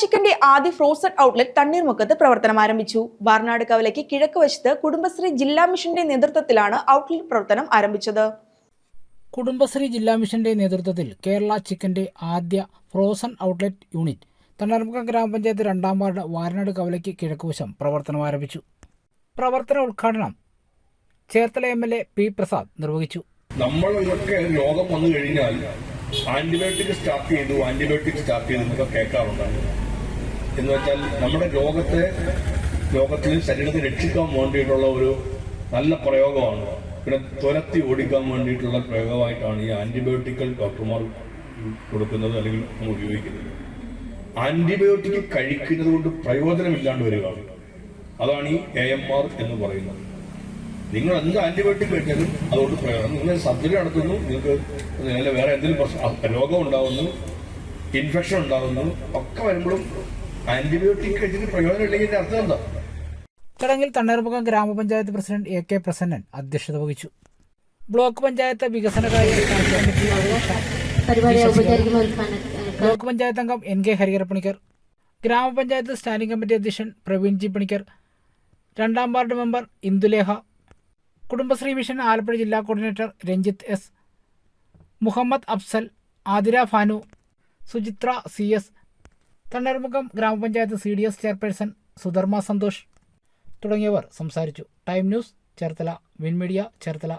ചിക്കന്റെ ആദ്യ frozen outlet തണ്ണീർമുക്കത്ത് പ്രവർത്തനം ആരംഭിച്ചു. വാർനാട് കവലയ്ക്ക് കിഴക്ക് വശത്ത് കുടുംബശ്രീ ജില്ലാ മിഷന്റെ നേതൃത്വത്തിലാണ് ഔട്ട്ലെറ്റ് പ്രവർത്തനം ആരംഭിച്ചത്. കുടുംബശ്രീ ജില്ലാ മിഷന്റെ നേതൃത്വത്തിൽ കേരള ചിക്കന്റെ ആദ്യ ഫ്രോസൺ ഔട്ട്ലെറ്റ് യൂണിറ്റ് തണ്ണീർമുക്കം ഗ്രാമപഞ്ചായത്ത് 2-ാം വാർഡ് വാർനാട് കവലയ്ക്ക് കിഴക്കുവശം പ്രവർത്തനം ആരംഭിച്ചു. പ്രവർത്തന ഉദ്ഘാടനം ചേർത്തല MLA P. പ്രസാദ് നിർവഹിച്ചു. നമ്മളൊക്കെ രോഗം വന്നു കഴിഞ്ഞാൽ ആന്റിബയോട്ടിക് സ്റ്റാർട്ട് ചെയ്തു എന്നൊക്കെ കേൾക്കാറുണ്ടാണ്. എന്ന് വെച്ചാൽ നമ്മുടെ രോഗത്തിൽ ശരീരത്തെ രക്ഷിക്കാൻ വേണ്ടിയിട്ടുള്ള ഒരു നല്ല പ്രയോഗമാണ്. പിന്നെ തുരത്തി ഓടിക്കാൻ വേണ്ടിയിട്ടുള്ള പ്രയോഗമായിട്ടാണ് ഈ ആന്റിബയോട്ടിക്കൽ ഡോക്ടർമാർ കൊടുക്കുന്നത് അല്ലെങ്കിൽ നമ്മൾ ഉപയോഗിക്കുന്നത്. ആന്റിബയോട്ടിക് കഴിക്കുന്നത് കൊണ്ട് പ്രയോജനമില്ലാണ്ട് വരികയാണ്. അതാണ് ഈ AMR എന്ന് പറയുന്നത്. നിങ്ങൾ എന്ത് ആന്റിബയോട്ടിക് കഴിച്ചാലും അതുകൊണ്ട് പ്രയോജനം. നിങ്ങൾ സർജറി നടത്തുന്നു, നിങ്ങൾക്ക് വേറെ എന്തെങ്കിലും രോഗം ഉണ്ടാകുന്നു, ഇൻഫെക്ഷൻ ഉണ്ടാകുന്നു, ഒക്കെ വരുമ്പോഴും ആന്റിബയോട്ടിക് കഴിച്ചിട്ട് പ്രയോജനം ഇല്ലെങ്കിൽ അർത്ഥം എന്താ? ചടങ്ങിൽ തണ്ണീർമുക്കം ഗ്രാമപഞ്ചായത്ത് പ്രസിഡന്റ് AK പ്രസന്നൻ അധ്യക്ഷത വഹിച്ചു. ബ്ലോക്ക് പഞ്ചായത്ത് വികസനകാര്യ ബ്ലോക്ക് പഞ്ചായത്ത് അംഗം NK ഹരിഹരപ്പണിക്കർ, ഗ്രാമപഞ്ചായത്ത് സ്റ്റാൻഡിംഗ് കമ്മിറ്റി അധ്യക്ഷൻ പ്രവീൺ G. പണിക്കർ, 2-ാം ward member Indulekha, Kudumbashree mission Alappuzha ജില്ലാ coordinator Ranjith S, Muhammad Afsal, Athira Bhanu, Suchitra CS, Thanneermukkam ഗ്രാമപഞ്ചായത്ത് CDS ചെയർപേഴ്സൺ സുധർമ്മ സന്തോഷ് തുടങ്ങിയവർ സംസാരിച്ചു. Time news Cherthala, win media Cherthala.